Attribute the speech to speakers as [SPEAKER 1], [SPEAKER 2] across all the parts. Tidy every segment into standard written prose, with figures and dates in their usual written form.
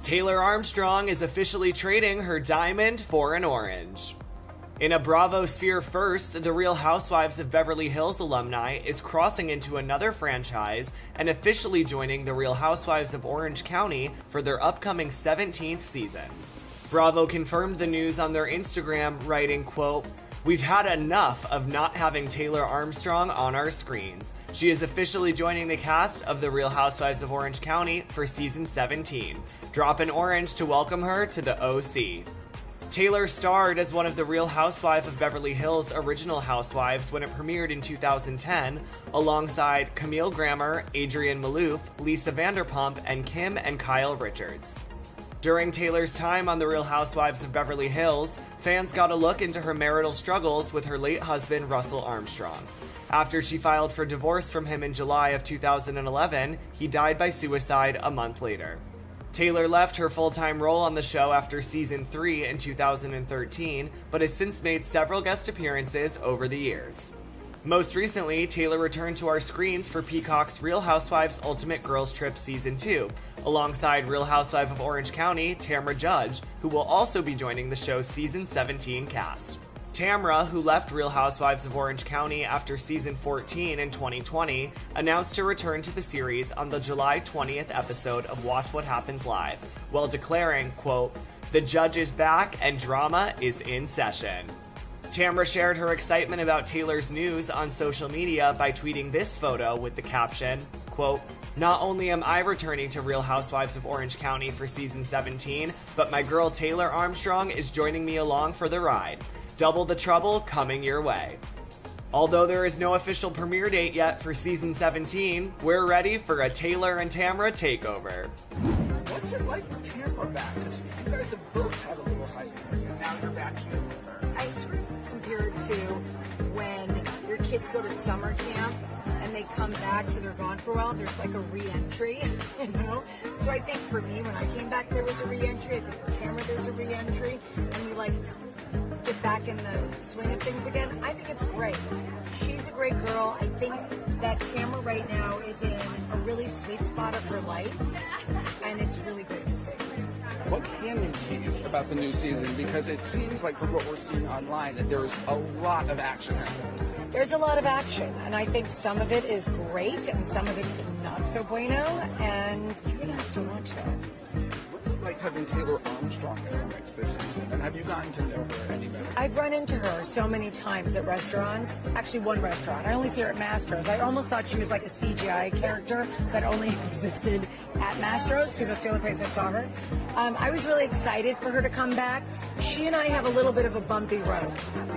[SPEAKER 1] Taylor Armstrong is officially trading her diamond for an orange. In a Bravo Sphere first, the Real Housewives of Beverly Hills alumni is crossing into another franchise and officially joining the Real Housewives of Orange County for their upcoming 17th season. Bravo confirmed the news on their Instagram, writing, quote, "We've had enough of not having Taylor Armstrong on our screens. She is officially joining the cast of the Real Housewives of Orange County for season 17. Drop an orange to welcome her to the OC." Taylor starred as one of the Real Housewife of Beverly Hills original housewives when it premiered in 2010, alongside Camille Grammer, Adrienne Maloof, Lisa Vanderpump, and Kim and Kyle Richards. During Taylor's time on the Real Housewives of Beverly Hills, fans got a look into her marital struggles with her late husband, Russell Armstrong. After she filed for divorce from him in July of 2011, he died by suicide a month later. Taylor left her full-time role on the show after season 3 in 2013, but has since made several guest appearances over the years. Most recently, Taylor returned to our screens for Peacock's Real Housewives Ultimate Girls Trip Season 2, alongside Real Housewife of Orange County, Tamra Judge, who will also be joining the show's Season 17 cast. Tamra, who left Real Housewives of Orange County after season 14 in 2020, announced to return to the series on the July 20th episode of Watch What Happens Live, while declaring, quote, "The judge is back and drama is in session." Tamra shared her excitement about Taylor's news on social media by tweeting this photo with the caption, quote, "Not only am I returning to Real Housewives of Orange County for season 17, but my girl Taylor Armstrong is joining me along for the ride. Double the trouble coming your way." Although there is no official premiere date yet for season 17, we're ready for a Taylor and Tamra takeover.
[SPEAKER 2] What's it like with Tamra back? Because you guys have both had a little hiatus, and now you're back here with her.
[SPEAKER 3] I sort of compared to when your kids go to summer camp and they come back, so they're gone for a while. There's like a re-entry, you know? So I think for me, when I came back, there was a re-entry. I think for Tamra, there's a re-entry. And you like get back in the swing of things again. I think it's great. She's a great girl. I think that Tamra right now is in a really sweet spot of her life, and it's really great to see.
[SPEAKER 2] What can you tease about the new season? Because it seems like from what we're seeing online that there's a lot of action happening.
[SPEAKER 3] There's a lot of action, and I think some of it is great, and some of it's not so bueno, and you're going to have to watch that.
[SPEAKER 2] What's it like having Taylor Armstrong in the mix this season? And have you gotten to know her any better?
[SPEAKER 3] I've run into her so many times at restaurants. Actually, one restaurant. I only see her at Mastro's. I almost thought she was like a CGI character that only existed at Mastro's, because that's the only place I saw her. I was really excited for her to come back. She and I have a little bit of a bumpy road.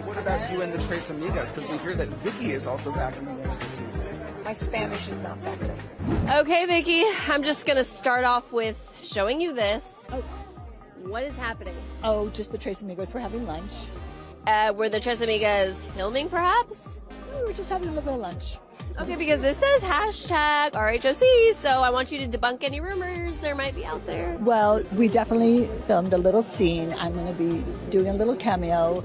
[SPEAKER 2] What about you and the Tres Amigas? Because we hear that Vicki is also back in the mix this season.
[SPEAKER 3] My Spanish is not that good.
[SPEAKER 4] Okay, Vicki, I'm just going to start off with showing you this.
[SPEAKER 5] Oh.
[SPEAKER 4] What is happening?
[SPEAKER 5] Oh, just the Tres Amigos. We're having lunch.
[SPEAKER 4] Were the Tres Amigas filming, perhaps?
[SPEAKER 5] We were just having a little bit of lunch.
[SPEAKER 4] Okay, because this says hashtag RHOC, so I want you to debunk any rumors there might be out there.
[SPEAKER 5] Well, we definitely filmed a little scene. I'm going to be doing a little cameo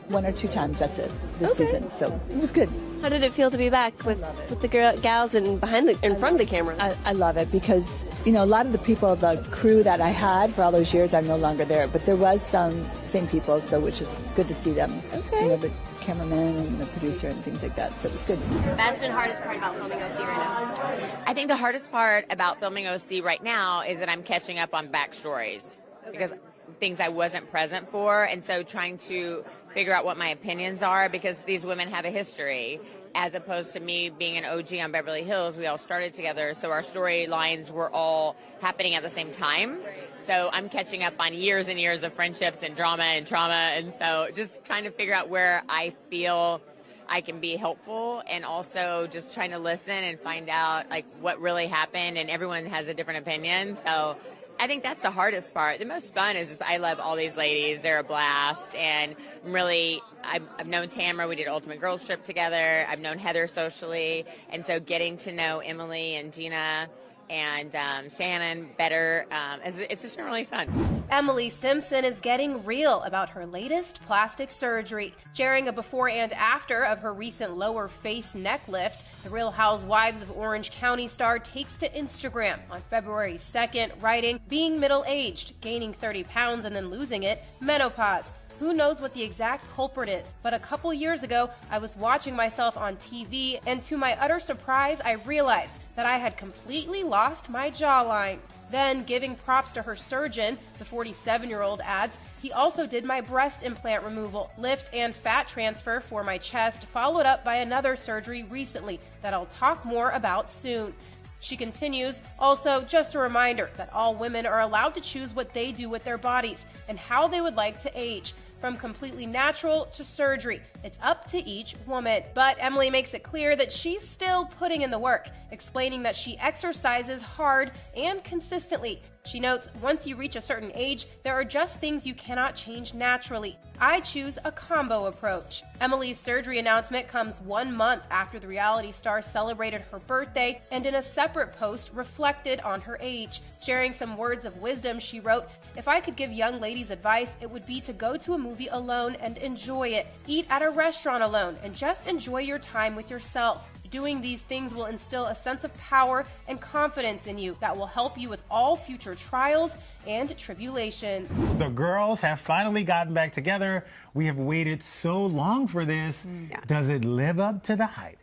[SPEAKER 5] 1 or 2 times, that's it, this season. So it was good.
[SPEAKER 4] How did it feel to be back with the gals in front of the camera?
[SPEAKER 5] I love it because, you know, a lot of the people, the crew that I had for all those years are no longer there. But there was some same people, so which is good to see them.
[SPEAKER 4] Okay.
[SPEAKER 5] You know, the cameraman and the producer and things like that. So it was good.
[SPEAKER 4] Best and hardest part about filming OC right now?
[SPEAKER 6] I think the hardest part about filming OC right now is that I'm catching up on backstories. Because things I wasn't present for, and so trying to figure out what my opinions are, because these women have a history, as opposed to me being an OG on Beverly Hills. We all started together, so our storylines were all happening at the same time. So I'm catching up on years and years of friendships and drama and trauma, and so just trying to figure out where I feel I can be helpful, and also just trying to listen and find out like what really happened, and everyone has a different opinion. So I think that's the hardest part. The most fun is just I love all these ladies. They're a blast. And really, I've known Tamra. We did Ultimate Girls Trip together. I've known Heather socially. And so getting to know Emily and Gina and Shannon better. It's just been really fun.
[SPEAKER 7] Emily Simpson is getting real about her latest plastic surgery, sharing a before and after of her recent lower face neck lift. The Real Housewives of Orange County star takes to Instagram on February 2nd, writing, "Being middle-aged, gaining 30 pounds and then losing it, menopause. Who knows what the exact culprit is, but a couple years ago, I was watching myself on TV, and to my utter surprise, I realized that I had completely lost my jawline." Then, giving props to her surgeon, the 47-year-old adds, "He also did my breast implant removal, lift, and fat transfer for my chest, followed up by another surgery recently that I'll talk more about soon." She continues, "Also, just a reminder that all women are allowed to choose what they do with their bodies and how they would like to age. From completely natural to surgery, it's up to each woman." But Emily makes it clear that she's still putting in the work, explaining that she exercises hard and consistently. She notes, "Once you reach a certain age, there are just things you cannot change naturally. I choose a combo approach." Emily's surgery announcement comes 1 month after the reality star celebrated her birthday, and in a separate post reflected on her age. Sharing some words of wisdom, she wrote, "If I could give young ladies advice, it would be to go to a movie alone and enjoy it. Eat at a restaurant alone and just enjoy your time with yourself. Doing these things will instill a sense of power and confidence in you that will help you with all future trials and tribulations."
[SPEAKER 8] The girls have finally gotten back together. We have waited so long for this.
[SPEAKER 9] Yeah.
[SPEAKER 8] Does it live up to the hype?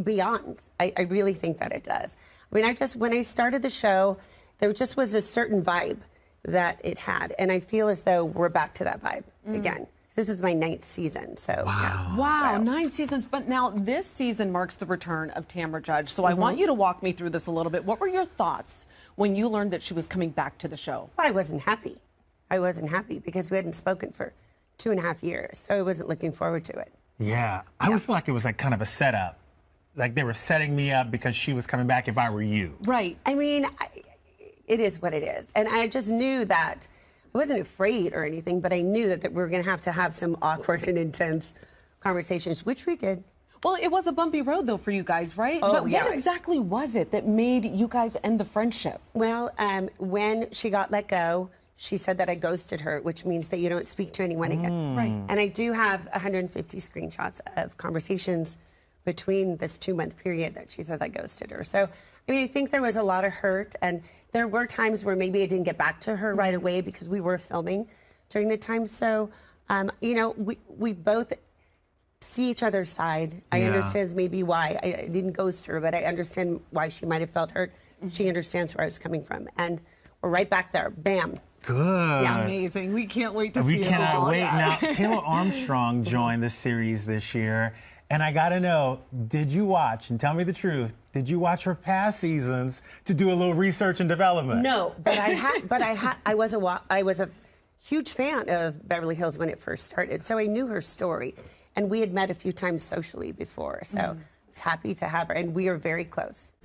[SPEAKER 9] Beyond. I really think that it does. I mean, when I started the show, there just was a certain vibe that it had. And I feel as though we're back to that vibe again. This is my 9th season, so.
[SPEAKER 8] Wow.
[SPEAKER 10] Wow, 9 seasons. But now this season marks the return of Tamra Judge. So I want you to walk me through this a little bit. What were your thoughts when you learned that she was coming back to the show?
[SPEAKER 9] Well, I wasn't happy. I wasn't happy because we hadn't spoken for 2.5 years. So I wasn't looking forward to it.
[SPEAKER 8] Yeah. I would feel like it was like kind of a setup. Like they were setting me up because she was coming back if I were you.
[SPEAKER 10] Right.
[SPEAKER 9] I mean, it is what it is. And I just knew that. I wasn't afraid or anything, but I knew that we were going to have some awkward and intense conversations, which we did.
[SPEAKER 10] Well, it was a bumpy road, though, for you guys, right?
[SPEAKER 9] Oh,
[SPEAKER 10] but
[SPEAKER 9] yeah.
[SPEAKER 10] what exactly was it that made you guys end the friendship?
[SPEAKER 9] Well, when she got let go, she said that I ghosted her, which means that you don't speak to anyone again.
[SPEAKER 10] Right.
[SPEAKER 9] And I do have 150 screenshots of conversations between this 2-month period that she says I ghosted her. So, I mean, I think there was a lot of hurt, and there were times where maybe I didn't get back to her right away because we were filming during the time. So, you know, we both see each other's side. I understand maybe why I didn't ghost her, but I understand why she might have felt hurt. She understands where I was coming from, and we're right back there. Bam.
[SPEAKER 8] Good.
[SPEAKER 10] Yeah, amazing. We can't wait to see it.
[SPEAKER 8] We cannot
[SPEAKER 10] all.
[SPEAKER 8] wait. Now, Taylor Armstrong joined the series this year. And I gotta know, did you watch, and tell me the truth, did you watch her past seasons to do a little research and development?
[SPEAKER 9] No, but I was a huge fan of Beverly Hills when it first started, so I knew her story. And we had met a few times socially before, so I was happy to have her, and we are very close.